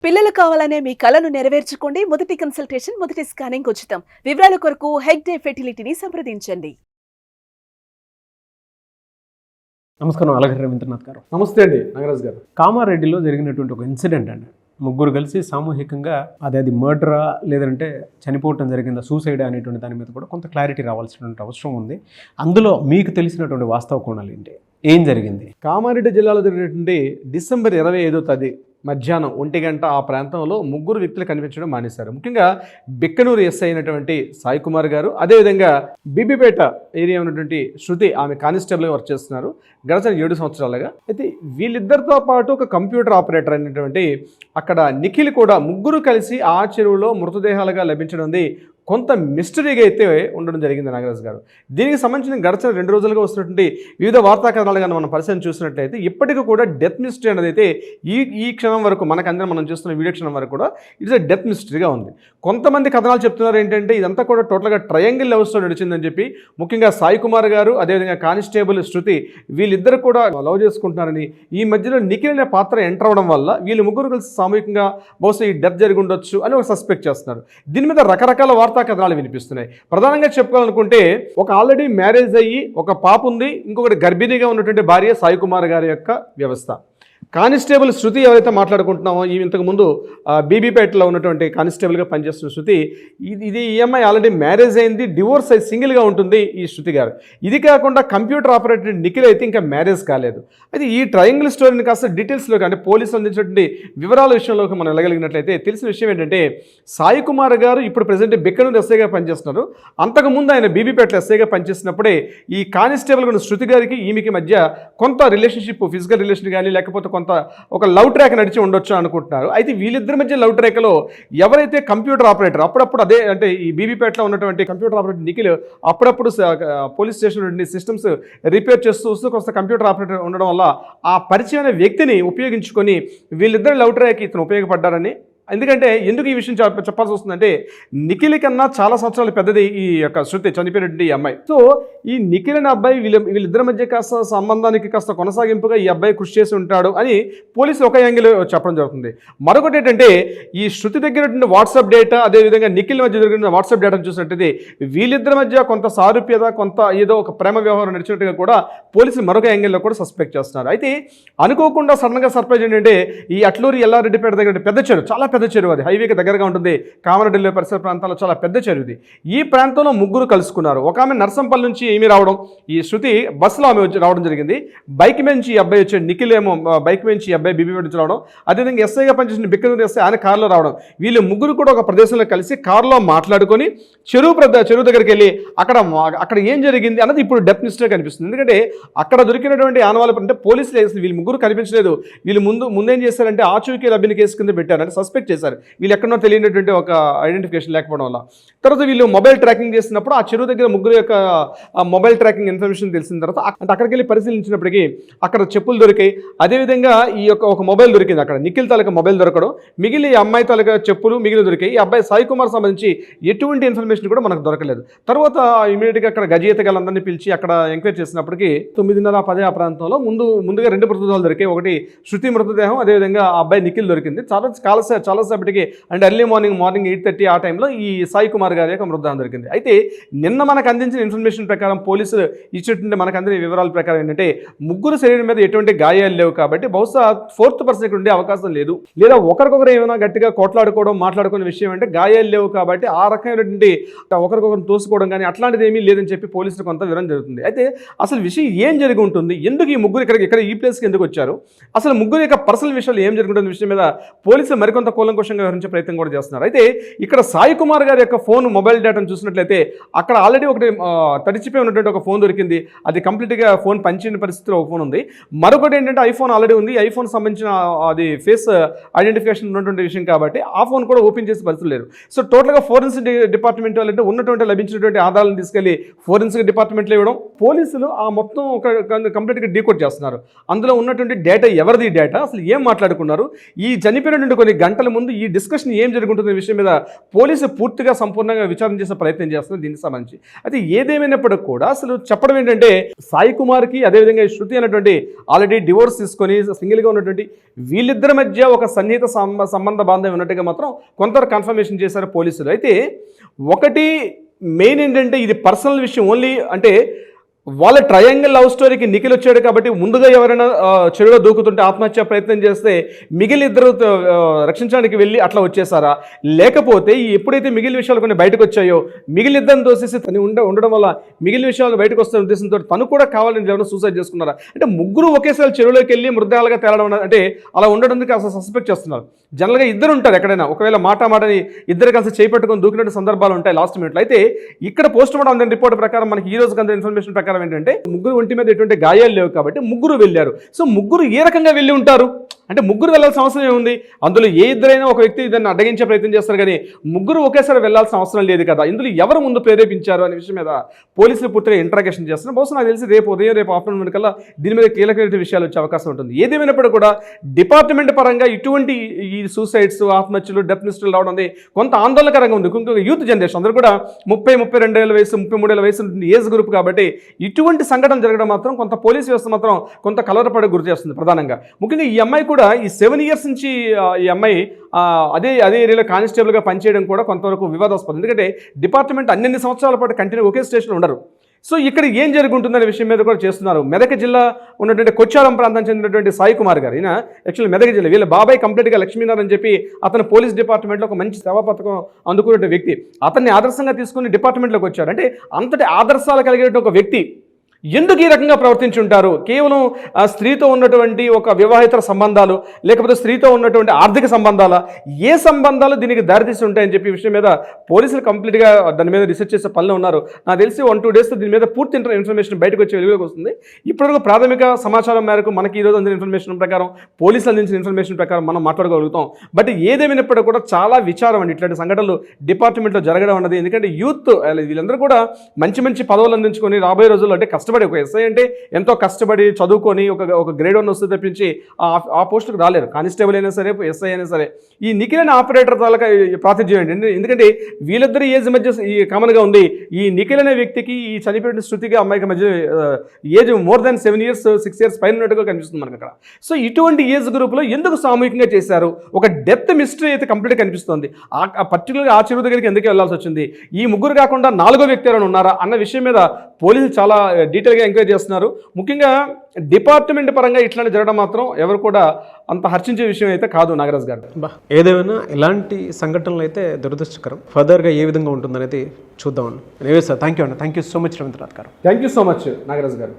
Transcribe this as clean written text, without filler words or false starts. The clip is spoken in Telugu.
పిల్లలు కావాలనే మీ కలను నెరవేర్చుకోండి. మొదటి కన్సల్టేషన్, మొదటి స్కానింగ్ ఉచితం. వివరాల కొరకు హెగ్డే ఫెర్టిలిటీని సంప్రదించండి. నమస్కారం, అలగరి రవీంద్రనాథ్ గారు. నమస్తే అండి నాగరాజ్ గారు. కామారెడ్డిలో జరిగినటువంటి ఒక ఇన్సిడెంట్ అండి. ముగ్గురు కలిసి సామూహికంగా అది మర్డరా లేదంటే చనిపోవటం జరిగిందా, సూసైడ్ అనేటువంటి దాని మీద కూడా కొంత క్లారిటీ రావాల్సినటువంటి అవసరం ఉంది. అందులో మీకు తెలిసినటువంటి వాస్తవ కోణాలు ఏంటి, ఏం జరిగింది? కామారెడ్డి జిల్లాలో జరిగినటువంటి డిసెంబర్ 25వ తేదీ మధ్యాహ్నం 1 గంట ఆ ప్రాంతంలో ముగ్గురు వ్యక్తులు కనిపించడం మానేశారు. ముఖ్యంగా బిక్కనూరు ఎస్ఐ అయినటువంటి సాయి కుమార్ గారు, అదేవిధంగా బీబీపేట ఏరియా ఉన్నటువంటి శృతి, ఆమె కానిస్టేబుల్గా వర్క్ చేస్తున్నారు గడిచిన 7 సంవత్సరాలుగా. అయితే వీళ్ళిద్దరితో పాటు ఒక కంప్యూటర్ ఆపరేటర్ అయినటువంటి అక్కడ నిఖిల్ కూడా, ముగ్గురు కలిసి ఆ చెరువులో మృతదేహాలుగా లభించడం కొంత మిస్టరీగా అయితే ఉండడం జరిగింది నాగరాజ్ గారు. దీనికి సంబంధించిన గడిచిన 2 రోజులుగా వస్తున్నటువంటి వివిధ వార్తా కథనాలుగా మనం పరిశీలన చూసినట్లయితే ఇప్పటికీ కూడా డెత్ మిస్టరీ అనేది అయితే ఈ క్షణం వరకు మనకందరం మనం చూస్తున్న వీడియో క్షణం వరకు కూడా ఇట్స్ ఎ డెత్ మిస్టరీగా ఉంది. కొంతమంది కథనాలు చెప్తున్నారు ఏంటంటే ఇదంతా కూడా టోటల్గా ట్రయాంగిల్ లవ్ స్టోరీ నడిచిందని చెప్పి, ముఖ్యంగా సాయి కుమార్ గారు అదేవిధంగా కానిస్టేబుల్ శృతి వీళ్ళిద్దరు కూడా లవ్ చేసుకుంటున్నారని, ఈ మధ్యలో నిఖిల్ అనే పాత్ర ఎంటర్ అవడం వల్ల వీళ్ళు ముగ్గురు కలిసి సామూహికంగా బహుశా ఈ డెత్ జరిగి ఉండొచ్చు అని ఒక సస్పెక్ట్ చేస్తున్నారు. దీని మీద రకరకాల వార్తా కథనాలు వినిపిస్తున్నాయి. ప్రధానంగా చెప్పుకోవాలనుకుంటే ఒక ఆల్రెడీ మ్యారేజ్ అయ్యి ఒక పాప ఉంది, ఇంకొకటి గర్భిణీగా ఉన్నటువంటి భార్య సాయి కుమార్ గారి యొక్క వ్యవస్థ. కానిస్టేబుల్ శృతి ఎవరైతే మాట్లాడుకుంటున్నామో, ఈ ఇంతకుముందు బీబీపేటలో ఉన్నటువంటి కానిస్టేబుల్గా పనిచేస్తున్న శృతి, ఇది ఈఎంఐ ఆల్రెడీ మ్యారేజ్ అయింది, డివోర్స్ అయి సింగిల్గా ఉంటుంది ఈ శృతి గారు. ఇది కాకుండా కంప్యూటర్ ఆపరేటర్ నిఖిల్ అయితే ఇంకా మ్యారేజ్ కాలేదు. అయితే ఈ ట్రయాంగిల్ స్టోరీని కాస్త డీటెయిల్స్లోకి, అంటే పోలీసులు అందించినటువంటి వివరాల విషయంలోకి మనం వెళ్ళగలిగినట్లయితే తెలిసిన విషయం ఏంటంటే, సాయి కుమార్ గారు ఇప్పుడు ప్రెసెంట్ బిక్కనూరు ఎస్ఐగా పనిచేస్తున్నారు. అంతకుముందు ఆయన బీబీపేటలో ఎస్ఐగా పనిచేసినప్పుడే ఈ కానిస్టేబుల్ ఉన్న శృతి గారికి ఈమెకి మధ్య కొంత రిలేషన్షిప్, ఫిజికల్ రిలేషన్ కానీ లేకపోతే కొంత ఒక లవ్ ట్రాక్ నడిచి ఉండొచ్చు అనుకుంటున్నారు. అయితే వీళ్ళిద్దరి మధ్య లవ్ ట్రాక్లో ఎవరైతే కంప్యూటర్ ఆపరేటర్, అప్పుడప్పుడు అదే అంటే ఈ బీబీపేటలో ఉన్నటువంటి కంప్యూటర్ ఆపరేటర్ నిఖిల్ అప్పుడప్పుడు పోలీస్ స్టేషన్ నుండి సిస్టమ్స్ రిపేర్ చేస్తూ కొంత కంప్యూటర్ ఆపరేటర్ ఉండడం వల్ల ఆ పరిచయమైన వ్యక్తిని ఉపయోగించుకొని వీళ్ళిద్దరు లవ్ ట్రాక్ ఇతను ఉపయోగపడ్డారని. ఎందుకంటే ఎందుకు ఈ విషయం చెప్పాల్సి వస్తుందంటే, నిఖిల్ కన్నా చాలా సంవత్సరాలు పెద్దది ఈ యొక్క శృతి, చనిపోయినటువంటి ఈ అమ్మాయి. సో ఈ నిఖిల్ అనే అబ్బాయి వీళ్ళిద్దరి మధ్య కాస్త సంబంధానికి కాస్త కొనసాగింపుగా ఈ అబ్బాయి కృషి చేసి ఉంటాడు అని పోలీసులు ఒక యాంగిల్ చెప్పడం జరుగుతుంది. మరొకటి ఏంటంటే, ఈ శృతి దగ్గర వాట్సాప్ డేటా, అదేవిధంగా నిఖిల్ మధ్య జరిగిన వాట్సాప్ డేటాను చూసినట్టయితే వీళ్ళిద్దరి మధ్య కొంత సారూప్యత, కొంత ఏదో ఒక ప్రేమ వ్యవహారం నడిచినట్టుగా కూడా పోలీసులు మరొక యాంగిల్లో కూడా సస్పెక్ట్ చేస్తున్నారు. అయితే అనుకోకుండా సడన్గా సర్ప్రైజ్ ఏంటంటే, ఈ అట్లూరి ఎల్లారెడ్డిపేట దగ్గర పెద్ద చెరువు, చాలా పెద్ద చెరువు, అది హైవేకి దగ్గరగా ఉంటుంది, కామారెడ్డిలో పరిసర ప్రాంతాల్లో చాలా పెద్ద చెరువు ఇది. ఈ ప్రాంతంలో ముగ్గురు కలుసుకున్నారు. ఒక ఆమె నర్సంపల్లి నుంచి ఏమి రావడం, ఈ శృతి బస్సులో ఆమె రావడం జరిగింది. బైక్ నుంచి ఈ అబ్బాయి వచ్చాడు, నిఖిల్ ఏమో బైక్ నుంచి ఈ అబ్బాయి బీబీ నుంచి రావడం, అదేవిధంగా ఎస్ఐగా పనిచేసిన బిక్కనూరు ఎస్ఐ ఆయన కారులో రావడం. వీళ్ళు ముగ్గురు కూడా ఒక ప్రదేశంలో కలిసి కారులో మాట్లాడుకొని చెరువు దగ్గరికి వెళ్ళి అక్కడ ఏం జరిగింది అన్నది ఇప్పుడు డెత్ మిస్టరీ కనిపిస్తుంది. ఎందుకంటే అక్కడ దొరికినటువంటి ఆనవాళ్ళు అంటే పోలీసులు వీళ్ళు ముగ్గురు కనిపించలేదు, వీళ్ళు ముందేం చేశారంటే ఆచూకీ లభ్యని కేసు కింద పెట్టారు, అంటే సస్పెక్ట్ చేశారు వీళ్ళు ఎక్కడో తెలియనటువంటి ఒక ఐడెంటిఫికేషన్ లేకపోవడం వల్ల. తర్వాత వీళ్ళు మొబైల్ ట్రాకింగ్ చేసినప్పుడు ఆ చెరువు దగ్గర ముగ్గురు యొక్క మొబైల్ ట్రాకింగ్ ఇన్ఫర్మేషన్ తెలిసిన తర్వాత అంటే అక్కడికి వెళ్ళి పరిశీలించినప్పటికీ అక్కడ చెప్పులు దొరికాయి, అదేవిధంగా ఈ యొక్క ఒక మొబైల్ దొరికింది. అక్కడ నిఖిల్ తాలూకా మొబైల్ దొరకడం, మిగిలిన ఈ అమ్మాయి తాలూకా చెప్పులు మిగిలిన దొరికాయి. ఈ అబ్బాయి సాయి కుమార్ సంబంధించి ఎటువంటి ఇన్ఫర్మేషన్ కూడా మనకు దొరకలేదు. తర్వాత ఇమీడియట్గా అక్కడ గజయితగాళ్ళందరినీ పిలిచి అక్కడ ఎంక్వైరీ చేసినప్పటికీ 9:30-10 ఆ ప్రాంతంలో ముందుగా 2 మృతదేహాలు దొరికాయి. ఒకటి శృతి మృతదేహం, అదేవిధంగా ఆ అబ్బాయి నిఖిల్ దొరికింది. చాలాసేపటికి అంటే ఎర్లీ మార్నింగ్ 8:30 ఆ టైంలో ఈ సాయి కుమార్ గారి యొక్క మృతదేహం దొరికింది. అయితే నిన్న మనకు అందించిన ఇన్ఫర్మేషన్ ప్రకారం, పోలీసులు ఇచ్చినటువంటి మనకు అందిన వివరాల ప్రకారం ఏంటంటే, ముగ్గురు శరీరం మీద ఎటువంటి గాయాలు లేవు కాబట్టి బహుశా 4th పర్సన్ ఉండే అవకాశం లేదు, లేదా ఒకరికొకరు ఏమైనా గట్టిగా కొట్లాడుకోవడం మాట్లాడుకునే విషయం అంటే గాయాలు లేవు కాబట్టి ఆ రకమైనటువంటి ఒకరికొకరు తోసుకోవడం కానీ అట్లాంటిది ఏమీ లేదని చెప్పి పోలీసులు కొంత వివరణ జరుగుతుంది. అయితే అసలు విషయం ఏం జరిగి ఉంటుంది, ఎందుకు ఈ ముగ్గురు ఇక్కడ ఈ ప్లేస్కి ఎందుకు వచ్చారు, అసలు ముగ్గురు యొక్క పర్సనల్ విషయాలు ఏం జరుగుతున్న విషయం మీద పోలీసులు మరికొంత కూలంకషంగా వివరించే ప్రయత్నం కూడా చేస్తున్నారు. అయితే ఇక్కడ సాయి కుమార్ గారి యొక్క ఫోన్ మొబైల్ డేటాను చూసినట్లయితే అక్కడ ఆల్రెడీ ఒకటి తడిచిపోయి ఉన్నటువంటి ఒక ఫోన్ దొరికింది. అది కంప్లీట్గా ఫోన్ పనిచేయని పరిస్థితిలో ఒక ఫోన్ ఉంది. మరొకటి ఏంటంటే ఐఫోన్ ఆల్రెడీ ఉంది. ఐఫోన్ సంబంధించిన అది ఫేస్ ఐడెంటిఫికేషన్ ఉన్నటువంటి విషయం కాబట్టి ఆ ఫోన్ కూడా ఓపెన్ చేసే పరిస్థితి లేదు. సో టోటల్గా ఫోరెన్సిక్ డిపార్ట్మెంట్ వాళ్ళంటే ఉన్నటువంటి లభించినటువంటి ఆధారాలను తీసుకెళ్లి ఫోరెన్సిక్ డిపార్ట్మెంట్లో ఇవ్వడం, పోలీసులు ఆ మొత్తం ఒక కంప్లీట్గా డీకోడ్ చేస్తున్నారు. అందులో ఉన్నటువంటి డేటా ఎవరిది, డేటా అసలు ఏం మాట్లాడుకున్నారు, ఈ చనిపోయినటువంటి కొన్ని గంటల ముందు ఈ డిస్కషన్ ఏం జరుగుతుందనే విషయం మీద పోలీసు పూర్తిగా సంపూర్ణంగా విచారణ చేసే ప్రయత్నం చేస్తున్నారు దీనికి సంబంధించి. అయితే ఏదేమైనప్పటికీ కూడా అసలు చెప్పడం ఏంటంటే సాయి కుమార్కి అదేవిధంగా శృతి అనేటువంటి ఆల్రెడీ డివోర్స్ తీసుకొని సింగిల్గా ఉన్నటువంటి వీళ్ళిద్దరి మధ్య ఒక సన్నిహిత సంబంధ బాంధవ్యం ఉన్నట్టుగా మాత్రం కొంతవరకు కన్ఫర్మేషన్ చేశారు పోలీసులు. అయితే ఒకటి మెయిన్ ఏంటంటే ఇది పర్సనల్ విషయం ఓన్లీ, అంటే వాళ్ళ ట్రయాంగిల్ లవ్ స్టోరీకి నిఖిల్ వచ్చాడు కాబట్టి ముందుగా ఎవరైనా చెరువులో దూకుతుంటే ఆత్మహత్య ప్రయత్నం చేస్తే మిగిలిన ఇద్దరు రక్షించడానికి వెళ్ళి అట్లా వచ్చేసారా, లేకపోతే ఎప్పుడైతే మిగిలిన విషయాలు కొన్ని బయటకు వచ్చాయో మిగిలిన ఇద్దరిని తోసేసి తను ఉండడం వల్ల మిగిలిన విషయాలు బయటకు వస్తున్న ఉద్దేశంతో తను కూడా కావాలని ఎవరైనా సూసైడ్ చేసుకున్నారా, అంటే ముగ్గురు ఒకేసారి చెరువులోకి వెళ్ళి మృతదేహాలుగా తేలడం అంటే అలా ఉండడానికి అసలు సస్పెక్ట్ చేస్తున్నారు. జనరల్గా ఇద్దరు ఉంటారు ఎక్కడైనా, ఒకవేళ మాటని ఇద్దరు కలిసి చేపట్టుకొని దూకినట్టు సందర్భాలు ఉంటాయి లాస్ట్ మినిట్లో. అయితే ఇక్కడ పోస్ట్ మార్టం రిపోర్ట్ ప్రకారం మనకి ఈ రోజు కంటే ఇన్ఫర్మేషన్ ప్రకారం ఏంటంటే ముగ్గురు ఒంటి మీద ఎటువంటి గాయాలు లేవు కాబట్టి ముగ్గురు వెళ్ళారు. సో ముగ్గురు ఏ రకంగా వెళ్ళి ఉంటారు అంటే ముగ్గురు వెళ్ళాల్సిన అవసరం ఏముంది, అందులో ఏ ఇద్దరైనా ఒక వ్యక్తి దాన్ని అడ్డగించే ప్రయత్నం చేస్తారు కానీ ముగ్గురు ఒకేసారి వెళ్ళాల్సిన అవసరం లేదు కదా, ఇందులో ఎవరు ముందు ప్రేరేపించారు అనే విషయం మీద పోలీసులు పూర్తిగా ఇంట్రాగేషన్ చేస్తున్నారు. బహుశా నాకు తెలిసి రేపు ఆఫ్టర్నూన్ కల్లా దీని మీద కీలకమైన విషయాలు వచ్చే అవకాశం ఉంటుంది. ఏదేమైనప్పుడు కూడా డిపార్ట్మెంట్ పరంగా ఇటువంటి ఈ సూసైడ్స్ ఆత్మహత్యలు డెత్ లిస్టులు రావడం అనేది కొంత ఆందోళనకరంగా ఉంది. ఇంకొక యూత్ జనరేషన్ అందరూ కూడా 30-32 ఏళ్ళ వయసు 33 ఏళ్ళ వయసు ఏజ్ గ్రూప్ కాబట్టి ఇటువంటి సంఘటన జరగడం మాత్రం కొంత పోలీస్ వ్యవస్థ మాత్రం కొంత కలవరపడే గురి చేస్తుంది. ప్రధానంగా ముఖ్యంగా ఈ అమ్మాయి కూడా ఈ 7 years నుంచి ఈ అమ్మాయి అదే ఏరియాలో కానిస్టేబుల్గా పనిచేయడం కూడా కొంతవరకు వివాదాస్పదం. ఎందుకంటే డిపార్ట్మెంట్ అన్ని సంవత్సరాల పాటు కంటిన్యూ ఒకే స్టేషన్లో ఉండరు. సో ఇక్కడ ఏం జరుగుతుందనే విషయం మీద కూడా చేస్తున్నారు. మెదక్ జిల్లా ఉన్నటువంటి కొచ్చారం ప్రాంతం చెందినటువంటి సాయి కుమార్ గారు, ఈయన యాక్చువల్లీ మెదక్ జిల్లా, వీళ్ళ బాబాయ్ కంప్లీట్గా లక్ష్మీనారాయణ అని చెప్పి అతను పోలీస్ డిపార్ట్మెంట్లో ఒక మంచి సేవా పథకం అందుకునే వ్యక్తి. అతన్ని ఆదర్శంగా తీసుకుని డిపార్ట్మెంట్లోకి వచ్చారు. అంటే అంతటి ఆదర్శాలు కలిగిన ఒక వ్యక్తి ఎందుకు ఈ రకంగా ప్రవర్తించుంటారు? కేవలం స్త్రీతో ఉన్నటువంటి ఒక వివాహేతర సంబంధాలు లేకపోతే స్త్రీతో ఉన్నటువంటి ఆర్థిక సంబంధాల ఏ సంబంధాలు దీనికి దారితీసి ఉంటాయని చెప్పి విషయం మీద పోలీసులు కంప్లీట్గా దాని మీద రీసెర్చ్ చేసే పనిలో ఉన్నారు. నాకు తెలిసి 1-2 days దీని మీద పూర్తి ఇన్ఫర్మేషన్ బయటకు వచ్చే వెలుగులోకి వస్తుంది. ఇప్పటివరకు ప్రాథమిక సమాచారం మేరకు మనకి ఈరోజు అందిన ఇన్ఫర్మేషన్ ప్రకారం పోలీసులు అందించిన ఇన్ఫర్మేషన్ ప్రకారం మనం మాట్లాడగలుగుతాం. బట్ ఏదేమైనప్పటికీ కూడా చాలా విచారం అండి ఇట్లాంటి సంఘటనలు డిపార్ట్మెంట్లో జరగడం అన్నది. ఎందుకంటే యూత్ వీళ్ళందరూ కూడా మంచి పదవులు అందించుకొని రాబోయే రోజుల్లో అంటే కష్టపడి ఒక ఎస్ఐ అంటే ఎంతో కష్టపడి చదువుకొని ఒక గ్రేడ్ 1 వస్తే తప్పించి ఆ పోస్టుకు రాలేరు. కానిస్టేబుల్ అయినా సరే ఎస్ఐ అయినా సరే. ఈ నిఖిల్ అనే ఆపరేటర్ తాలూకా ప్రాతిధ్యం ఏంటి, ఎందుకంటే వీళ్ళిద్దరి ఏజ్ మధ్య ఈ కామన్గా ఉంది. ఈ నిఖిల్ అనే వ్యక్తికి ఈ చనిపోయిన శృతికి అమ్మాయికి మధ్య age more than 7 years 6 years పైన ఉన్నట్టుగా కనిపిస్తుంది మనకు అక్కడ. సో ఇటువంటి ఏజ్ గ్రూప్లో ఎందుకు సామూహికంగా చేశారు? ఒక డెత్ మిస్టరీ అయితే కంప్లీట్గా కనిపిస్తుంది. పర్టికులర్గా ఆ చెరువు దగ్గరికి ఎందుకు వెళ్లాల్సి వచ్చింది? ఈ ముగ్గురు కాకుండా 4వ వ్యక్తి ఎవరైనా ఉన్నారా అన్న విషయం మీద పోలీసులు చాలా డీటెయిల్గా ఎంక్వైరీ చేస్తున్నారు. ముఖ్యంగా డిపార్ట్మెంట్ పరంగా ఇట్లాంటి జరగడం మాత్రం ఎవరు కూడా అంత హర్షించే విషయం అయితే కాదు నాగరాజ్ గారు. ఏదేమైనా ఇలాంటి సంఘటనలు అయితే దురదృష్టకరం. ఫర్దర్గా ఏ విధంగా ఉంటుందనేది చూద్దామని. Sir thank you so much Ravindranath garu. Thank you so much Nagaraj గారు.